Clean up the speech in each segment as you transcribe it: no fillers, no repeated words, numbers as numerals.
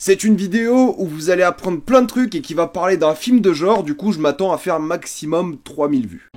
C'est une vidéo où vous allez apprendre plein de trucs et qui va parler d'un film de genre, du coup je m'attends à faire maximum 3000 vues.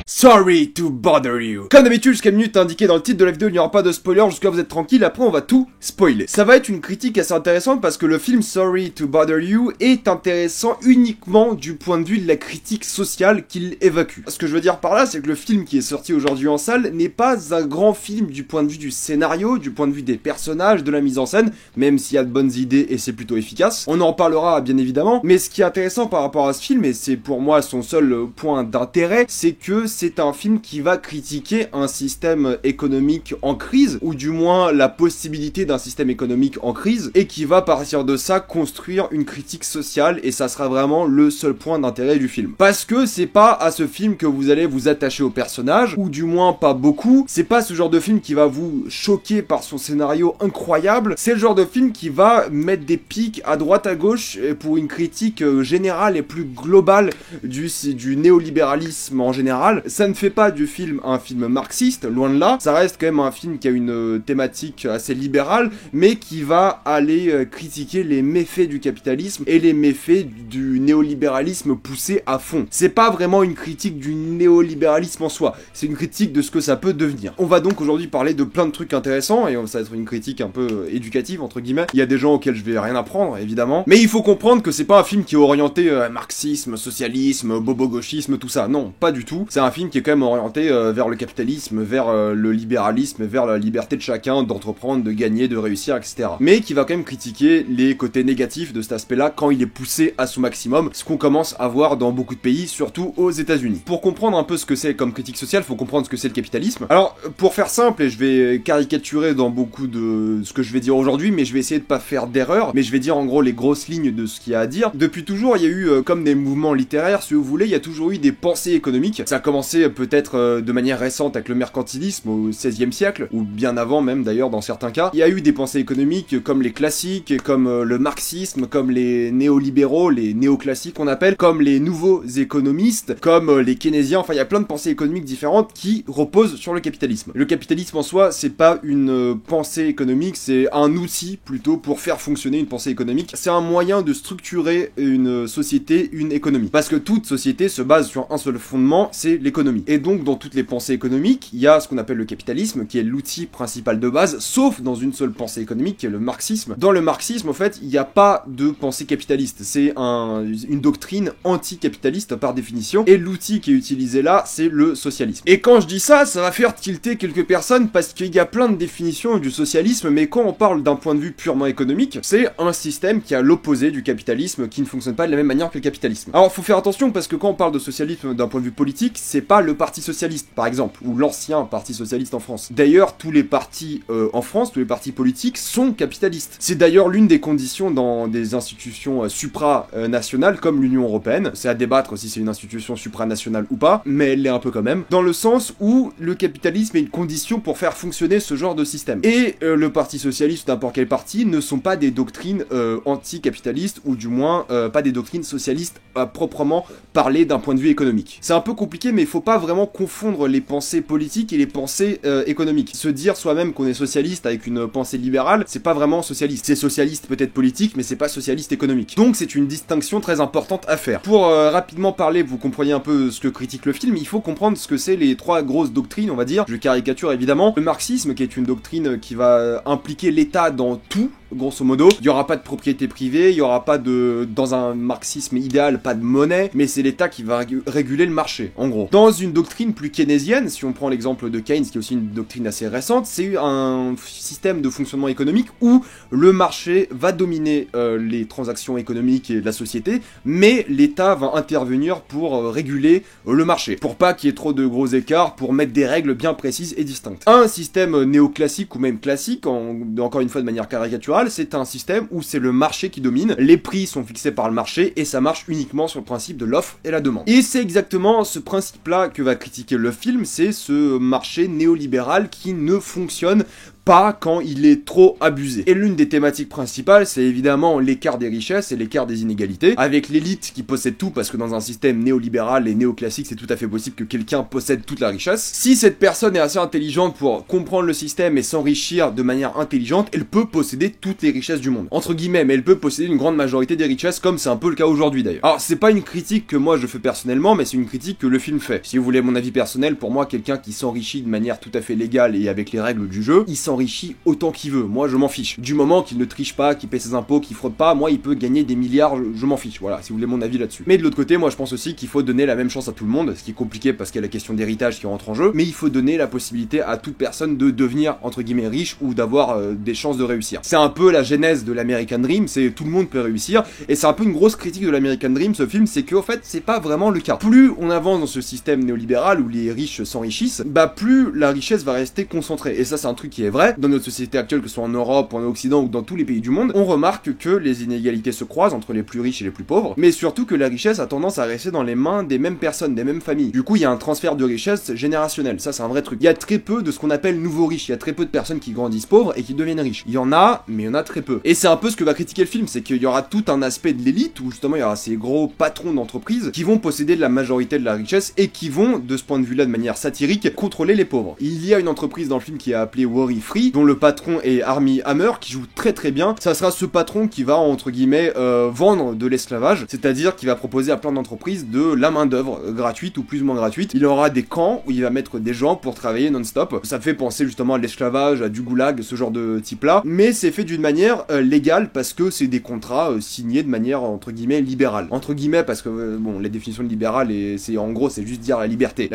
Sorry to bother you. Comme d'habitude, jusqu'à minute indiquée dans le titre de la vidéo, il n'y aura pas de spoiler, jusqu'à vous êtes tranquille, après on va tout spoiler. Ça va être une critique assez intéressante parce que le film Sorry to bother you est intéressant uniquement du point de vue de la critique sociale qu'il évacue. Ce que je veux dire par là, c'est que le film qui est sorti aujourd'hui en salle n'est pas un grand film du point de vue du scénario, du point de vue des personnages, de la mise en scène, même s'il y a de bonnes idées et c'est plutôt efficace. On en parlera bien évidemment, mais ce qui est intéressant par rapport à ce film, et c'est pour moi son seul point d'intérêt, c'est que c'est un film qui va critiquer un système économique en crise, ou du moins la possibilité d'un système économique en crise, et qui va à partir de ça construire une critique sociale, et ça sera vraiment le seul point d'intérêt du film. Parce que c'est pas à ce film que vous allez vous attacher au personnage, ou du moins pas beaucoup, c'est pas ce genre de film qui va vous choquer par son scénario incroyable, c'est le genre de film qui va mettre des pics à droite à gauche pour une critique générale et plus globale du néolibéralisme en général. Ça ne fait pas du film un film marxiste, loin de là, ça reste quand même un film qui a une thématique assez libérale, mais qui va aller critiquer les méfaits du capitalisme et les méfaits du néolibéralisme poussé à fond. C'est pas vraiment une critique du néolibéralisme en soi, c'est une critique de ce que ça peut devenir. On va donc aujourd'hui parler de plein de trucs intéressants, et ça va être une critique un peu éducative, entre guillemets. Il y a des gens auxquels je vais rien apprendre, évidemment, mais il faut comprendre que c'est pas un film qui est orienté marxisme, socialisme, bobo-gauchisme, tout ça, non, pas du tout. C'est un film qui est quand même orienté vers le capitalisme, vers le libéralisme, vers la liberté de chacun d'entreprendre, de gagner, de réussir, etc. Mais qui va quand même critiquer les côtés négatifs de cet aspect-là quand il est poussé à son maximum, ce qu'on commence à voir dans beaucoup de pays, surtout aux États-Unis. Pour comprendre un peu ce que c'est comme critique sociale, faut comprendre ce que c'est le capitalisme. Alors, pour faire simple, et je vais caricaturer dans beaucoup de ce que je vais dire aujourd'hui, mais je vais essayer de pas faire d'erreur, mais je vais dire en gros les grosses lignes de ce qu'il y a à dire. Depuis toujours, il y a eu, comme des mouvements littéraires, si vous voulez, il y a toujours eu des pensées économiques. Ça a commencé peut-être de manière récente avec le mercantilisme au XVIe siècle, ou bien avant même d'ailleurs dans certains cas. Il y a eu des pensées économiques comme les classiques, comme le marxisme, comme les néolibéraux, les néoclassiques on appelle, comme les nouveaux économistes, comme les keynésiens, enfin il y a plein de pensées économiques différentes qui reposent sur le capitalisme. Le capitalisme en soi, c'est pas une pensée économique, c'est un outil plutôt pour faire fonctionner une pensée économique. C'est un moyen de structurer une société, une économie. Parce que toute société se base sur un seul fondement, c'est l'économie. Et donc dans toutes les pensées économiques, il y a ce qu'on appelle le capitalisme, qui est l'outil principal de base, sauf dans une seule pensée économique, qui est le marxisme. Dans le marxisme, en fait, il n'y a pas de pensée capitaliste. C'est une doctrine anticapitaliste par définition, et l'outil qui est utilisé là, c'est le socialisme. Et quand je dis ça, ça va faire tilter quelques personnes, parce qu'il y a plein de définitions du socialisme, mais quand on parle d'un point de vue purement économique, c'est un système qui est à l'opposé du capitalisme, qui ne fonctionne pas de la même manière que le capitalisme. Alors, faut faire attention, parce que quand on parle de socialisme d'un point de vue politique, c'est pas le parti socialiste, par exemple, ou l'ancien parti socialiste en France. D'ailleurs, tous les partis en France, tous les partis politiques sont capitalistes. C'est d'ailleurs l'une des conditions dans des institutions supranationales comme l'Union Européenne. C'est à débattre si c'est une institution supranationale ou pas, mais elle l'est un peu quand même, dans le sens où le capitalisme est une condition pour faire fonctionner ce genre de système. Et le parti socialiste ou n'importe quel parti ne sont pas des doctrines anticapitalistes, ou du moins pas des doctrines socialistes à proprement parler d'un point de vue économique. C'est un peu compliqué, mais il faut pas vraiment confondre les pensées politiques et les pensées économiques. Se dire soi-même qu'on est socialiste avec une pensée libérale, c'est pas vraiment socialiste. C'est socialiste peut-être politique, mais c'est pas socialiste économique. Donc c'est une distinction très importante à faire. Pour rapidement parler, vous compreniez un peu ce que critique le film, il faut comprendre ce que c'est les trois grosses doctrines, on va dire. Je caricature évidemment. Le marxisme, qui est une doctrine qui va impliquer l'État dans tout, grosso modo. Il y aura pas de propriété privée, il y aura pas dans un marxisme idéal, pas de monnaie, mais c'est l'État qui va réguler le marché, en gros. Dans une doctrine plus keynésienne, si on prend l'exemple de Keynes, qui est aussi une doctrine assez récente, c'est un système de fonctionnement économique où le marché va dominer les transactions économiques et de la société, mais l'État va intervenir pour réguler le marché, pour pas qu'il y ait trop de gros écarts, pour mettre des règles bien précises et distinctes. Un système néoclassique ou même classique, encore une fois de manière caricaturale, c'est un système où c'est le marché qui domine, les prix sont fixés par le marché et ça marche uniquement sur le principe de l'offre et la demande. Et c'est exactement ce principe-là que va critiquer le film, c'est ce marché néolibéral qui ne fonctionne pas quand il est trop abusé. Et l'une des thématiques principales, c'est évidemment l'écart des richesses et l'écart des inégalités, avec l'élite qui possède tout, parce que dans un système néolibéral et néoclassique, c'est tout à fait possible que quelqu'un possède toute la richesse. Si cette personne est assez intelligente pour comprendre le système et s'enrichir de manière intelligente, elle peut posséder toutes les richesses du monde. Entre guillemets, mais elle peut posséder une grande majorité des richesses, comme c'est un peu le cas aujourd'hui d'ailleurs. Alors, c'est pas une critique que moi je fais personnellement, mais c'est une critique que le film fait. Si vous voulez mon avis personnel, pour moi, quelqu'un qui s'enrichit de manière tout à fait légale et avec les règles du jeu, il s'enrichit autant qu'il veut. Moi, je m'en fiche. Du moment qu'il ne triche pas, qu'il paie ses impôts, qu'il fraude pas, moi, il peut gagner des milliards, je m'en fiche. Voilà, si vous voulez mon avis là-dessus. Mais de l'autre côté, moi, je pense aussi qu'il faut donner la même chance à tout le monde, ce qui est compliqué parce qu'il y a la question d'héritage qui rentre en jeu, mais il faut donner la possibilité à toute personne de devenir, entre guillemets, riche ou d'avoir des chances de réussir. C'est un peu la genèse de l'American Dream, c'est tout le monde peut réussir, et c'est un peu une grosse critique de l'American Dream, ce film, c'est qu'en fait, c'est pas vraiment le cas. Plus on avance dans ce système néolibéral où les riches s'enrichissent, bah plus la richesse va rester concentrée. Et ça, c'est un truc qui est vrai. Dans notre société actuelle, que ce soit en Europe, en Occident ou dans tous les pays du monde, on remarque que les inégalités se croisent entre les plus riches et les plus pauvres, mais surtout que la richesse a tendance à rester dans les mains des mêmes personnes, des mêmes familles. Du coup, il y a un transfert de richesse générationnel. Ça, c'est un vrai truc. Il y a très peu de ce qu'on appelle nouveaux riches. Il y a très peu de personnes qui grandissent pauvres et qui deviennent riches. Il y en a, mais il y en a très peu. Et c'est un peu ce que va critiquer le film, c'est qu'il y aura tout un aspect de l'élite où justement il y aura ces gros patrons d'entreprise qui vont posséder de la majorité de la richesse et qui vont, de ce point de vue-là, de manière satirique, contrôler les pauvres. Il y a une entreprise dans le film qui est appelée Worry Free, dont le patron est Armie Hammer, qui joue très très bien. Ça sera ce patron qui va, entre guillemets, vendre de l'esclavage, c'est-à-dire qu'il va proposer à plein d'entreprises de la main-d'œuvre gratuite ou plus ou moins gratuite. Il aura des camps où il va mettre des gens pour travailler non-stop. Ça fait penser justement à l'esclavage, à du goulag, ce genre de type-là, mais c'est fait d'une manière légale parce que c'est des contrats signés de manière, entre guillemets, libérale. Entre guillemets, parce que, bon, la définition de libéral, c'est en gros, c'est juste dire la liberté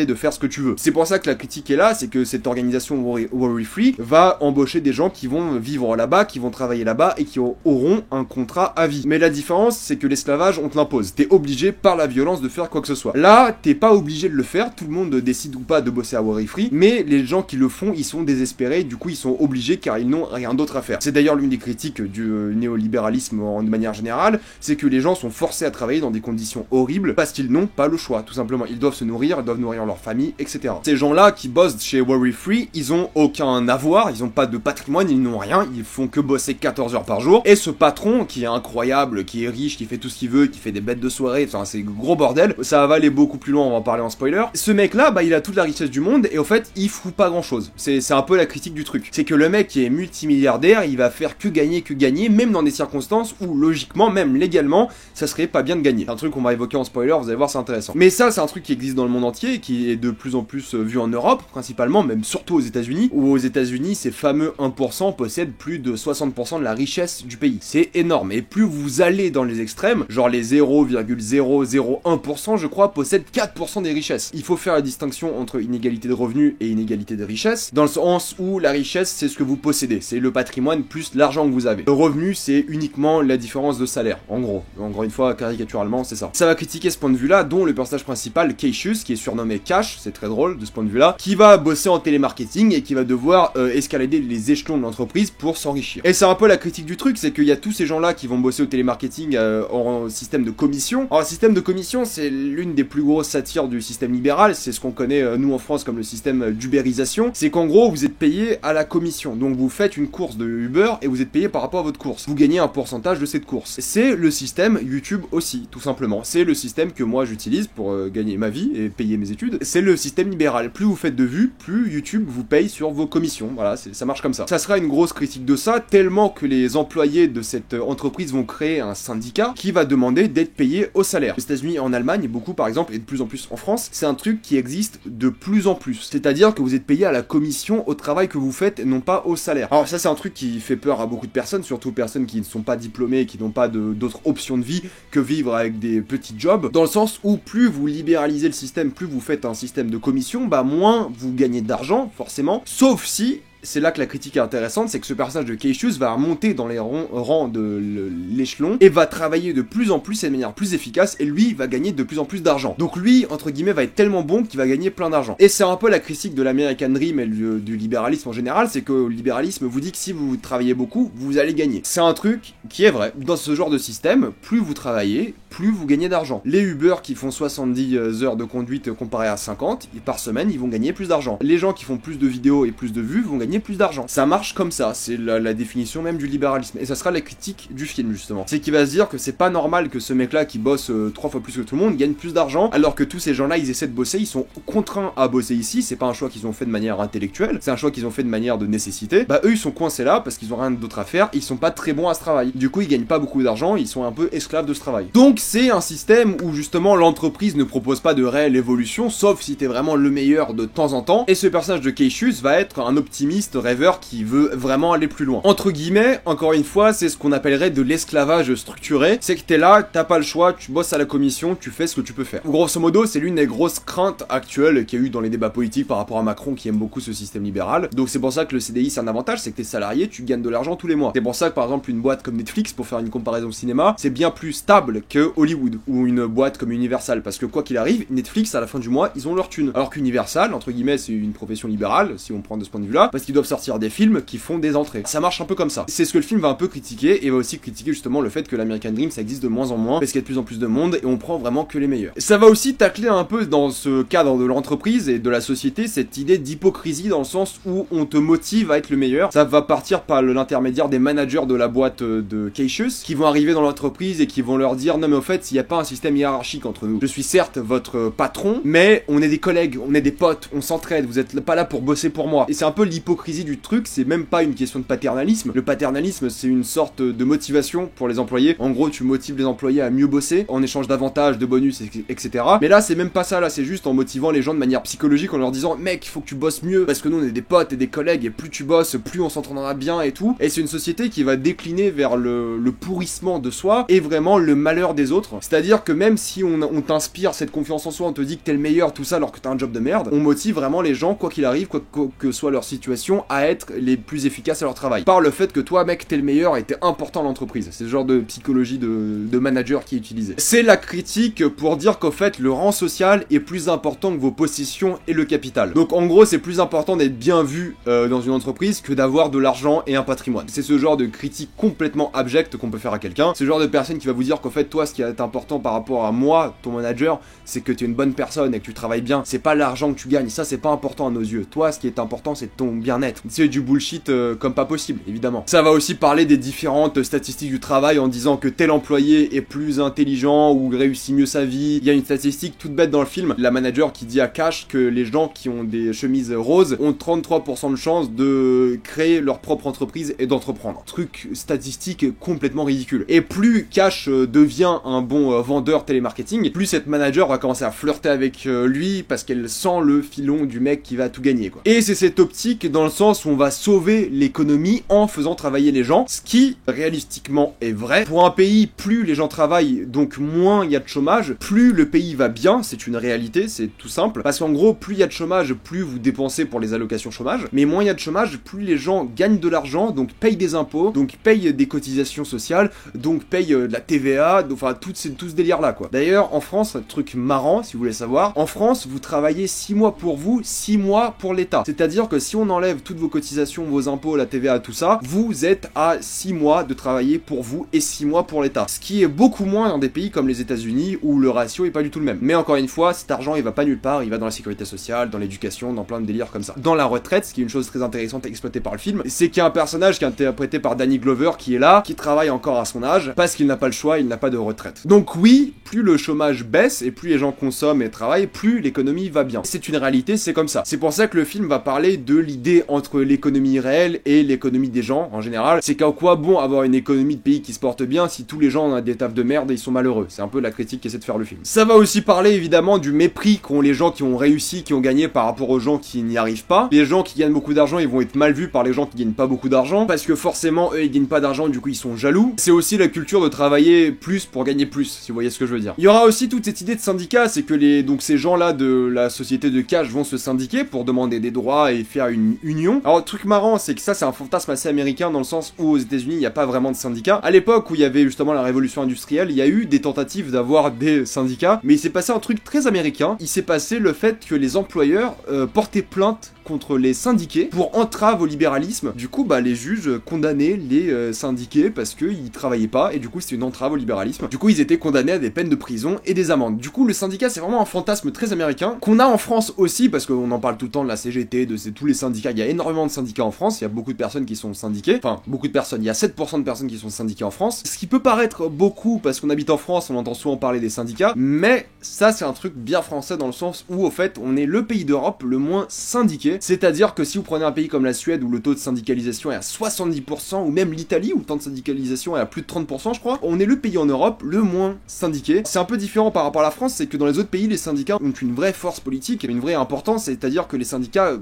de faire ce que tu veux. C'est pour ça que la critique est là, c'est que cette organisation Worry Free va embaucher des gens qui vont vivre là-bas, qui vont travailler là-bas et qui auront un contrat à vie. Mais la différence, c'est que l'esclavage, on te l'impose. T'es obligé par la violence de faire quoi que ce soit. Là, t'es pas obligé de le faire, tout le monde décide ou pas de bosser à Worry Free, mais les gens qui le font, ils sont désespérés, du coup ils sont obligés car ils n'ont rien d'autre à faire. C'est d'ailleurs l'une des critiques du néolibéralisme de manière générale, c'est que les gens sont forcés à travailler dans des conditions horribles parce qu'ils n'ont pas le choix, tout simplement. Ils doivent se nourrir, ils doivent nourrir leur famille, etc. Ces gens-là qui bossent chez Worry Free, ils ont aucun avoir, ils ont pas de patrimoine, ils n'ont rien, ils font que bosser 14 heures par jour, et ce patron qui est incroyable, qui est riche, qui fait tout ce qu'il veut, qui fait des bêtes de soirée, enfin c'est gros bordel, ça va aller beaucoup plus loin, on va en parler en spoiler. Ce mec-là, bah il a toute la richesse du monde, et au fait, il fout pas grand-chose. C'est un peu la critique du truc. C'est que le mec qui est multimilliardaire, il va faire que gagner, même dans des circonstances où, logiquement, même légalement, ça serait pas bien de gagner. C'est un truc qu'on va évoquer en spoiler, vous allez voir, c'est intéressant. Mais ça, c'est un truc qui existe dans le monde entier, qui est de plus en plus vu en Europe, principalement, même surtout aux États-Unis, où aux États-Unis, ces fameux 1% possèdent plus de 60% de la richesse du pays. C'est énorme. Et plus vous allez dans les extrêmes, genre les 0,001%, je crois, possèdent 4% des richesses. Il faut faire la distinction entre inégalité de revenus et inégalité de richesse, dans le sens où la richesse, c'est ce que vous possédez, c'est le patrimoine plus l'argent que vous avez. Le revenu, c'est uniquement la différence de salaire, en gros. Encore une fois, caricaturalement, c'est ça. Ça va critiquer ce point de vue-là, dont le personnage principal, Cassius, qui est surnommé Cash, c'est très drôle de ce point de vue-là, qui va bosser en télémarketing et qui va devoir escalader les échelons de l'entreprise pour s'enrichir. Et c'est un peu la critique du truc, c'est qu'il y a tous ces gens-là qui vont bosser au télémarketing en système de commission. Alors, le système de commission, c'est l'une des plus grosses satires du système libéral, c'est ce qu'on connaît, nous en France, comme le système d'ubérisation. C'est qu'en gros, vous êtes payé à la commission. Donc, vous faites une course de Uber et vous êtes payé par rapport à votre course. Vous gagnez un pourcentage de cette course. C'est le système YouTube aussi, tout simplement. C'est le système que moi j'utilise pour gagner ma vie et payer mes études. C'est le système libéral. Plus vous faites de vues, plus YouTube vous paye sur vos commissions. Voilà, ça marche comme ça. Ça sera une grosse critique de ça, tellement que les employés de cette entreprise vont créer un syndicat qui va demander d'être payé au salaire. Aux États-Unis et en Allemagne, beaucoup par exemple, et de plus en plus en France, c'est un truc qui existe de plus en plus. C'est-à-dire que vous êtes payé à la commission au travail que vous faites, et non pas au salaire. Alors ça, c'est un truc qui fait peur à beaucoup de personnes, surtout personnes qui ne sont pas diplômées et qui n'ont pas d'autres options de vie que vivre avec des petits jobs, dans le sens où plus vous libéralisez le système, plus vous faites un système de commission, bah moins vous gagnez d'argent, forcément, sauf si... C'est là que la critique est intéressante, c'est que ce personnage de Cassius va remonter dans les rangs de l'échelon et va travailler de plus en plus et de manière plus efficace, et lui va gagner de plus en plus d'argent. Donc lui, entre guillemets, va être tellement bon qu'il va gagner plein d'argent. Et c'est un peu la critique de l'American Dream et du libéralisme en général, c'est que le libéralisme vous dit que si vous travaillez beaucoup, vous allez gagner. C'est un truc qui est vrai. Dans ce genre de système, plus vous travaillez, plus vous gagnez d'argent. Les Uber qui font 70 heures de conduite comparé à 50 par semaine, ils vont gagner plus d'argent. Les gens qui font plus de vidéos et plus de vues vont gagner gagner plus d'argent. Ça marche comme ça, c'est la définition même du libéralisme. Et ça sera la critique du film justement. C'est qu'il va se dire que c'est pas normal que ce mec-là qui bosse 3 fois plus que tout le monde gagne plus d'argent, alors que tous ces gens-là ils essaient de bosser, ils sont contraints à bosser ici, c'est pas un choix qu'ils ont fait de manière intellectuelle, c'est un choix qu'ils ont fait de manière de nécessité. Bah eux ils sont coincés là parce qu'ils ont rien d'autre à faire, ils sont pas très bons à ce travail. Du coup ils gagnent pas beaucoup d'argent, ils sont un peu esclaves de ce travail. Donc c'est un système où justement l'entreprise ne propose pas de réelle évolution, sauf si t'es vraiment le meilleur de temps en temps, et ce personnage de Cassius va être un optimiste rêveur qui veut vraiment aller plus loin. Entre guillemets, encore une fois, c'est ce qu'on appellerait de l'esclavage structuré, c'est que t'es là, t'as pas le choix, tu bosses à la commission, tu fais ce que tu peux faire. Grosso modo, c'est l'une des grosses craintes actuelles qu'il y a eu dans les débats politiques par rapport à Macron qui aime beaucoup ce système libéral. Donc c'est pour ça que le CDI c'est un avantage, c'est que t'es salarié, tu gagnes de l'argent tous les mois. C'est pour ça que par exemple une boîte comme Netflix, pour faire une comparaison au cinéma, c'est bien plus stable que Hollywood ou une boîte comme Universal, parce que quoi qu'il arrive, Netflix à la fin du mois ils ont leur thune. Alors qu'Universal, entre guillemets, c'est une profession libérale si on prend de ce point de vue-là, parce qu'ils doivent sortir des films qui font des entrées. Ça marche un peu comme ça. C'est ce que le film va un peu critiquer, et va aussi critiquer justement le fait que l'American Dream ça existe de moins en moins, parce qu'il y a de plus en plus de monde et on prend vraiment que les meilleurs. Ça va aussi tacler un peu dans ce cadre de l'entreprise et de la société cette idée d'hypocrisie dans le sens où on te motive à être le meilleur. Ça va partir par l'intermédiaire des managers de la boîte de Cassius qui vont arriver dans l'entreprise et qui vont leur dire non mais au fait s'il n'y a pas un système hiérarchique entre nous. Je suis certes votre patron mais on est des collègues, on est des potes, on s'entraide, vous êtes pas là pour bosser pour moi. Et c'est un peu l'hypocrisie du truc, c'est même pas une question de paternalisme. Le paternalisme c'est une sorte de motivation pour les employés. En gros tu motives les employés à mieux bosser en échange d'avantages, de bonus, etc. Mais là c'est même pas ça, là c'est juste en motivant les gens de manière psychologique en leur disant mec il faut que tu bosses mieux parce que nous on est des potes et des collègues et plus tu bosses plus on s'entendra bien et tout. Et c'est une société qui va décliner vers le pourrissement de soi et vraiment le malheur des autres. C'est-à-dire que même si on t'inspire cette confiance en soi, on te dit que t'es le meilleur, tout ça alors que t'as un job de merde, on motive vraiment les gens quoi qu'il arrive, quoi que soit leur situation, à être les plus efficaces à leur travail. Par le fait que toi mec t'es le meilleur et t'es important à l'entreprise. C'est ce genre de psychologie de manager qui est utilisé. C'est la critique pour dire qu'au fait le rang social est plus important que vos possessions et le capital. Donc en gros c'est plus important d'être bien vu dans une entreprise que d'avoir de l'argent et un patrimoine. C'est ce genre de critique complètement abjecte qu'on peut faire à quelqu'un. C'est le genre de personne qui va vous dire qu'en fait toi ce qui est important par rapport à moi, ton manager, c'est que tu es une bonne personne et que tu travailles bien. C'est pas l'argent que tu gagnes, ça c'est pas important à nos yeux. Toi ce qui est important c'est ton bien-être. C'est du bullshit comme pas possible évidemment. Ça va aussi parler des différentes statistiques du travail en disant que tel employé est plus intelligent ou réussit mieux sa vie. Il y a une statistique toute bête dans le film, la manager qui dit à Cash que les gens qui ont des chemises roses ont 33% de chance de créer leur propre entreprise et d'entreprendre. Truc statistique complètement ridicule. Et plus Cash devient un bon vendeur télémarketing, plus cette manager va commencer à flirter avec lui parce qu'elle sent le filon du mec qui va tout gagner quoi. Et c'est cette optique dans le sens où on va sauver l'économie en faisant travailler les gens, ce qui réalistiquement est vrai. Pour un pays, plus les gens travaillent, donc moins il y a de chômage, plus le pays va bien, c'est une réalité, c'est tout simple. Parce qu'en gros, plus il y a de chômage, plus vous dépensez pour les allocations chômage, mais moins il y a de chômage, plus les gens gagnent de l'argent, donc payent des impôts, donc payent des cotisations sociales, donc payent de la TVA, enfin tout ce délire là quoi. D'ailleurs, en France, un truc marrant, si vous voulez savoir, en France, vous travaillez 6 mois pour vous, 6 mois pour l'État. C'est-à-dire que si on enlève toutes vos cotisations, vos impôts, la TVA, tout ça, vous êtes à 6 mois de travailler pour vous et 6 mois pour l'État. Ce qui est beaucoup moins dans des pays comme les États-Unis où le ratio est pas du tout le même. Mais encore une fois, cet argent il va pas nulle part, il va dans la sécurité sociale, dans l'éducation, dans plein de délires comme ça. Dans la retraite, ce qui est une chose très intéressante exploitée par le film, c'est qu'il y a un personnage qui est interprété par Danny Glover qui est là, qui travaille encore à son âge, parce qu'il n'a pas le choix, il n'a pas de retraite. Donc oui, plus le chômage baisse et plus les gens consomment et travaillent, plus l'économie va bien. C'est une réalité, c'est comme ça. C'est pour ça que le film va parler de l'idée entre l'économie réelle et l'économie des gens en général. C'est qu'à quoi bon avoir une économie de pays qui se porte bien si tous les gens ont des tafs de merde et ils sont malheureux. C'est un peu la critique qu'essaie de faire le film. Ça va aussi parler évidemment du mépris qu'ont les gens qui ont réussi, qui ont gagné par rapport aux gens qui n'y arrivent pas. Les gens qui gagnent beaucoup d'argent, ils vont être mal vus par les gens qui gagnent pas beaucoup d'argent parce que forcément eux ils gagnent pas d'argent, du coup ils sont jaloux. C'est aussi la culture de travailler plus pour gagner plus, si vous voyez ce que je veux dire. Il y aura aussi toute cette idée de syndicat, c'est que ces gens-là de la société de Cash vont se syndiquer pour demander des droits et faire une union. Alors le truc marrant, c'est que ça c'est un fantasme assez américain dans le sens où aux États-Unis il n'y a pas vraiment de syndicats. À l'époque où il y avait justement la révolution industrielle, il y a eu des tentatives d'avoir des syndicats, mais il s'est passé un truc très américain. Il s'est passé le fait que les employeurs portaient plainte contre les syndiqués pour entrave au libéralisme. Du coup, bah, les juges condamnaient les syndiqués parce qu'ils travaillaient pas, et du coup, c'était une entrave au libéralisme. Du coup, ils étaient condamnés à des peines de prison et des amendes. Du coup, le syndicat, c'est vraiment un fantasme très américain, qu'on a en France aussi, parce qu'on en parle tout le temps de la CGT, de tous les syndicats. Il y a énormément de syndicats en France, il y a beaucoup de personnes qui sont syndiquées. Enfin, beaucoup de personnes, il y a 7% de personnes qui sont syndiquées en France. Ce qui peut paraître beaucoup, parce qu'on habite en France, on entend souvent parler des syndicats, mais ça, c'est un truc bien français dans le sens où, au fait, on est le pays d'Europe le moins syndiqué. C'est-à-dire que si vous prenez un pays comme la Suède, où le taux de syndicalisation est à 70%, ou même l'Italie, où le taux de syndicalisation est à plus de 30%, je crois, on est le pays en Europe le moins syndiqué. C'est un peu différent par rapport à la France, c'est que dans les autres pays, les syndicats ont une vraie force politique, une vraie importance, c'est-à-dire que les syndicats,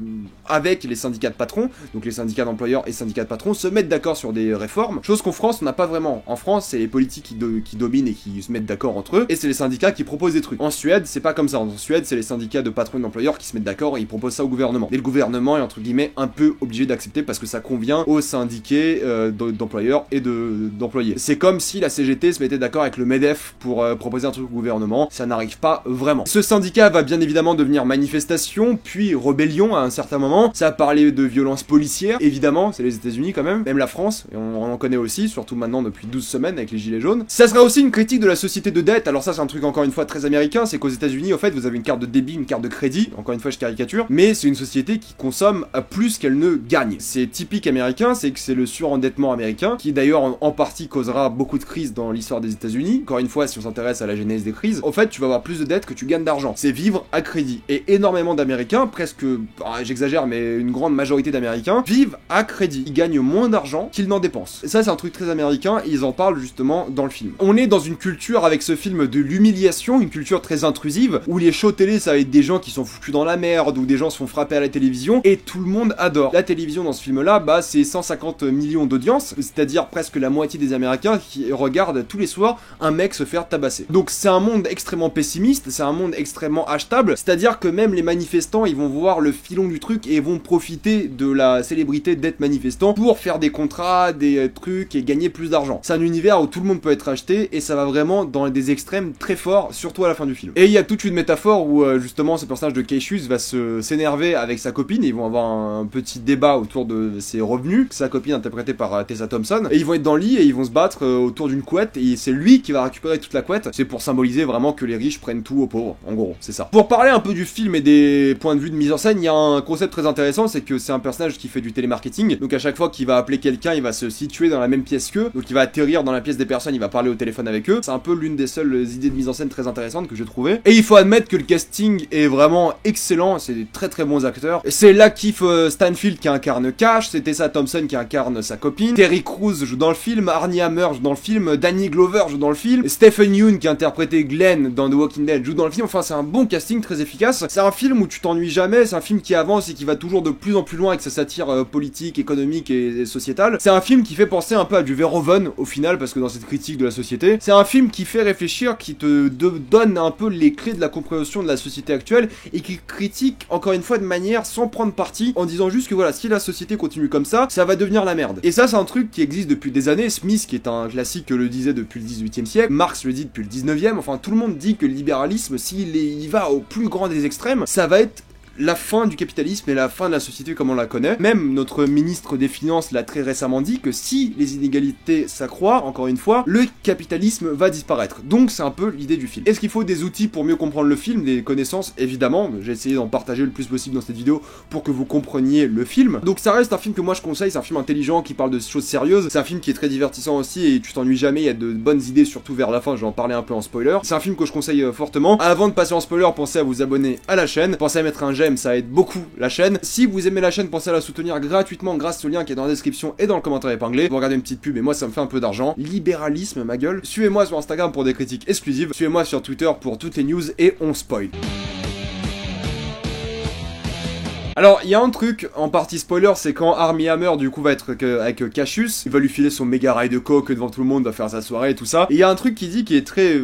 avec les syndicats de patrons, donc les syndicats d'employeurs et syndicats de patrons, se mettent d'accord sur des réformes, chose qu'en France, on n'a pas vraiment. En France, c'est les politiques qui dominent et qui se mettent d'accord entre eux, et c'est les syndicats qui proposent des trucs. En Suède, c'est pas comme ça. En Suède, c'est les syndicats de patrons et d'employeurs qui se mettent d'accord et ils proposent ça au gouvernement. Et le gouvernement est, entre guillemets, un peu obligé d'accepter parce que ça convient aux syndiqués d'employeurs et d'employés. C'est comme si la CGT se mettait d'accord avec le MEDEF pour proposer un truc au gouvernement. Ça n'arrive pas vraiment. Ce syndicat va bien évidemment devenir manifestation, puis rébellion à un certain moment. Ça a parlé de violences policières, évidemment, c'est les États-Unis quand même la France, et on en connaît aussi, surtout maintenant depuis 12 semaines avec les gilets jaunes. Ça sera aussi une critique de la société de dette. Alors ça, c'est un truc encore une fois très américain, c'est qu'aux États-Unis, en fait, vous avez une carte de débit, une carte de crédit, encore une fois je caricature, mais c'est une société qui consomme plus qu'elle ne gagne. C'est typique américain, c'est que c'est le surendettement américain, qui d'ailleurs en partie causera beaucoup de crises dans l'histoire des États-Unis. Encore une fois, si on s'intéresse à la genèse des crises, en fait, tu vas avoir plus de dettes que tu gagnes d'argent. C'est vivre à crédit. Et énormément d'Américains, presque, j'exagère, mais une grande majorité d'Américains, vivent à crédit. Ils gagnent moins d'argent qu'ils n'en dépensent. Et ça, c'est un truc très américain, et ils en parlent justement dans le film. On est dans une culture avec ce film de l'humiliation, une culture très intrusive, où les shows télé, ça va être des gens qui sont foutus dans la merde, où des gens se font frapper à la télévision, et tout le monde adore. La télévision dans ce film-là, bah, c'est 150 millions d'audience, c'est-à-dire presque la moitié des Américains qui regardent tous les soirs un mec se faire tabasser. Donc c'est un monde extrêmement pessimiste, c'est un monde extrêmement achetable, c'est-à-dire que même les manifestants, ils vont voir le filon du truc et vont profiter de la célébrité d'être manifestant pour faire des contrats, des trucs et gagner plus d'argent. C'est un univers où tout le monde peut être acheté et ça va vraiment dans des extrêmes très forts, surtout à la fin du film. Et il y a toute une métaphore où justement ce personnage de Cassius va s'énerver avec sa copine et ils vont avoir un petit débat autour de ses revenus, sa copine interprétée par Tessa Thompson, et ils vont être dans le lit et ils vont se battre autour d'une couette et c'est lui qui va récupérer toute la couette. C'est pour symboliser vraiment que les riches prennent tout aux pauvres, en gros, c'est ça. Pour parler un peu du film et des points de vue de mise en scène, il y a un concept très intéressant, c'est que c'est un personnage qui fait du télémarketing, donc à chaque fois qu'il va appeler quelqu'un, il va se situer dans la même pièce qu'eux, donc il va atterrir dans la pièce des personnes, il va parler au téléphone avec eux. C'est un peu l'une des seules idées de mise en scène très intéressantes que j'ai trouvé. Et il faut admettre que le casting est vraiment excellent, c'est des très très bons acteurs. C'est Lakeith Stanfield qui incarne Cash, c'est Tessa Thompson qui incarne sa copine, Terry Crews joue dans le film, Armie Hammer joue dans le film, Danny Glover joue dans le film, Stephen Yeun qui a interprété Glenn dans The Walking Dead joue dans le film. Enfin, c'est un bon casting très efficace. C'est un film où tu t'ennuies jamais, c'est un film qui avance et qui va toujours de plus en plus loin avec sa satire politique, économique et sociétale. C'est un film qui fait penser un peu à du Verhoeven au final, parce que dans cette critique de la société, c'est un film qui fait réfléchir, qui te donne un peu les clés de la compréhension de la société actuelle et qui critique encore une fois de manière sans prendre parti, en disant juste que voilà, si la société continue comme ça va devenir la merde. Et ça, c'est un truc qui existe depuis des années. Smith, qui est un classique, le disait depuis le 18e siècle, Marx le dit depuis le 19e, enfin tout le monde dit que le libéralisme, s'il y va au plus grand des extrêmes, ça va être la fin du capitalisme et la fin de la société comme on la connaît. Même notre ministre des Finances l'a très récemment dit que si les inégalités s'accroissent, encore une fois, le capitalisme va disparaître. Donc c'est un peu l'idée du film. Est-ce qu'il faut des outils pour mieux comprendre le film, des connaissances? Évidemment, j'ai essayé d'en partager le plus possible dans cette vidéo pour que vous compreniez le film. Donc ça reste un film que moi je conseille, c'est un film intelligent qui parle de choses sérieuses, c'est un film qui est très divertissant aussi et tu t'ennuies jamais, il y a de bonnes idées surtout vers la fin, je vais en parler un peu en spoiler. C'est un film que je conseille fortement. Avant de passer en spoiler, pensez à vous abonner à la chaîne, pensez à mettre un j'aime, ça aide beaucoup la chaîne. Si vous aimez la chaîne, pensez à la soutenir gratuitement grâce au lien qui est dans la description et dans le commentaire épinglé. Vous regardez une petite pub et moi ça me fait un peu d'argent. Libéralisme, ma gueule. Suivez-moi sur Instagram pour des critiques exclusives. Suivez-moi sur Twitter pour toutes les news et on spoil. Alors, il y a un truc, en partie spoiler, c'est quand Armie Hammer, du coup, va être avec Cassius, il va lui filer son méga rail de coke devant tout le monde, va faire sa soirée et tout ça. Et il y a un truc qu'il dit qui est très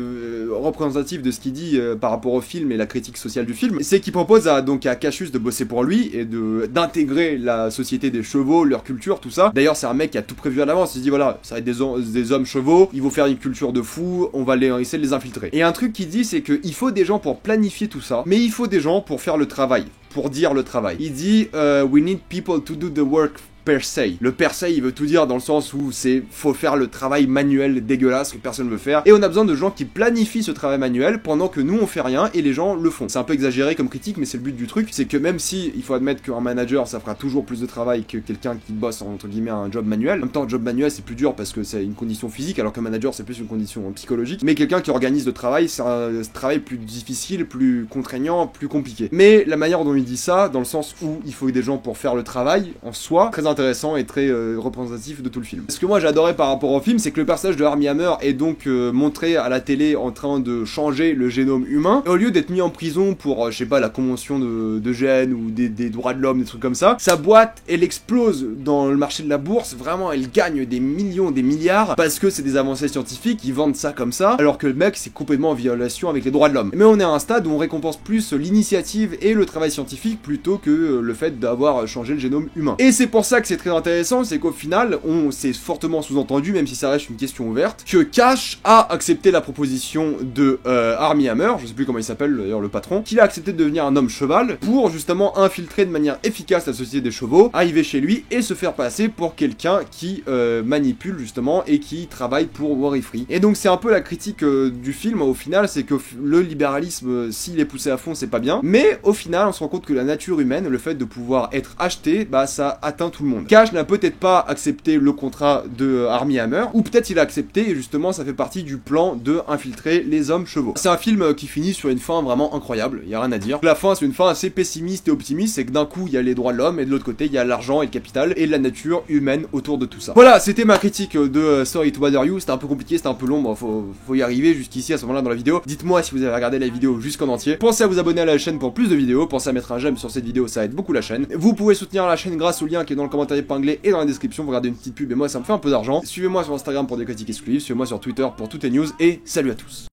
représentatif de ce qu'il dit par rapport au film et la critique sociale du film, c'est qu'il propose à Cassius de bosser pour lui et d'intégrer la société des chevaux, leur culture, tout ça. D'ailleurs, c'est un mec qui a tout prévu à l'avance, il se dit voilà, ça va être des hommes chevaux, ils vont faire une culture de fou, on va essayer de les infiltrer. Et un truc qu'il dit, c'est qu'il faut des gens pour planifier tout ça, mais il faut des gens pour faire le travail. pour dire le travail. Il dit we need people to do the work per se. Le per se, il veut tout dire dans le sens où faut faire le travail manuel dégueulasse que personne veut faire, et on a besoin de gens qui planifient ce travail manuel pendant que nous on fait rien et les gens le font. C'est un peu exagéré comme critique, mais c'est le but du truc, c'est que même si il faut admettre qu'un manager ça fera toujours plus de travail que quelqu'un qui bosse entre guillemets un job manuel. En même temps, un job manuel c'est plus dur parce que c'est une condition physique, alors qu'un manager c'est plus une condition psychologique. Mais quelqu'un qui organise le travail, c'est un travail plus difficile, plus contraignant, plus compliqué. Mais la manière dont il dit ça, dans le sens où il faut des gens pour faire le travail en soi, très intéressant et très représentatif de tout le film. Ce que moi j'adorais par rapport au film, c'est que le personnage de Armie Hammer est donc montré à la télé en train de changer le génome humain, et au lieu d'être mis en prison pour, je sais pas, la convention de gènes ou des droits de l'homme, des trucs comme ça, sa boîte, elle explose dans le marché de la bourse, vraiment elle gagne des millions, des milliards, parce que c'est des avancées scientifiques, ils vendent ça comme ça, alors que le mec c'est complètement en violation avec les droits de l'homme. Mais on est à un stade où on récompense plus l'initiative et le travail scientifique plutôt que le fait d'avoir changé le génome humain. Et c'est pour ça que c'est très intéressant, c'est qu'au final, c'est fortement sous-entendu, même si ça reste une question ouverte, que Cash a accepté la proposition de Armie Hammer, je sais plus comment il s'appelle d'ailleurs le patron, qu'il a accepté de devenir un homme cheval pour justement infiltrer de manière efficace la société des chevaux, arriver chez lui et se faire passer pour quelqu'un qui manipule justement et qui travaille pour Worry Free. Et donc c'est un peu la critique du film au final, c'est que le libéralisme, s'il est poussé à fond, c'est pas bien, mais au final on se rend compte que la nature humaine, le fait de pouvoir être acheté, bah ça atteint tout le monde. Cash n'a peut-être pas accepté le contrat de Armie Hammer, ou peut-être il a accepté et justement ça fait partie du plan de infiltrer les hommes chevaux. C'est un film qui finit sur une fin vraiment incroyable, il y a rien à dire. La fin c'est une fin assez pessimiste et optimiste, c'est que d'un coup il y a les droits de l'homme et de l'autre côté il y a l'argent et le capital et la nature humaine autour de tout ça. Voilà, c'était ma critique de Sorry to Bother You, c'était un peu compliqué, c'était un peu long, bon, faut y arriver jusqu'ici à ce moment-là dans la vidéo. Dites-moi si vous avez regardé la vidéo jusqu'en entier. Pensez à vous abonner à la chaîne pour plus de vidéos, pensez à mettre un j'aime sur cette vidéo, ça aide beaucoup la chaîne. Vous pouvez soutenir la chaîne grâce au lien qui est dans le commentaire épinglé et dans la description, vous regardez une petite pub et moi ça me fait un peu d'argent. Suivez-moi sur Instagram pour des critiques exclusives, suivez-moi sur Twitter pour toutes les news et salut à tous.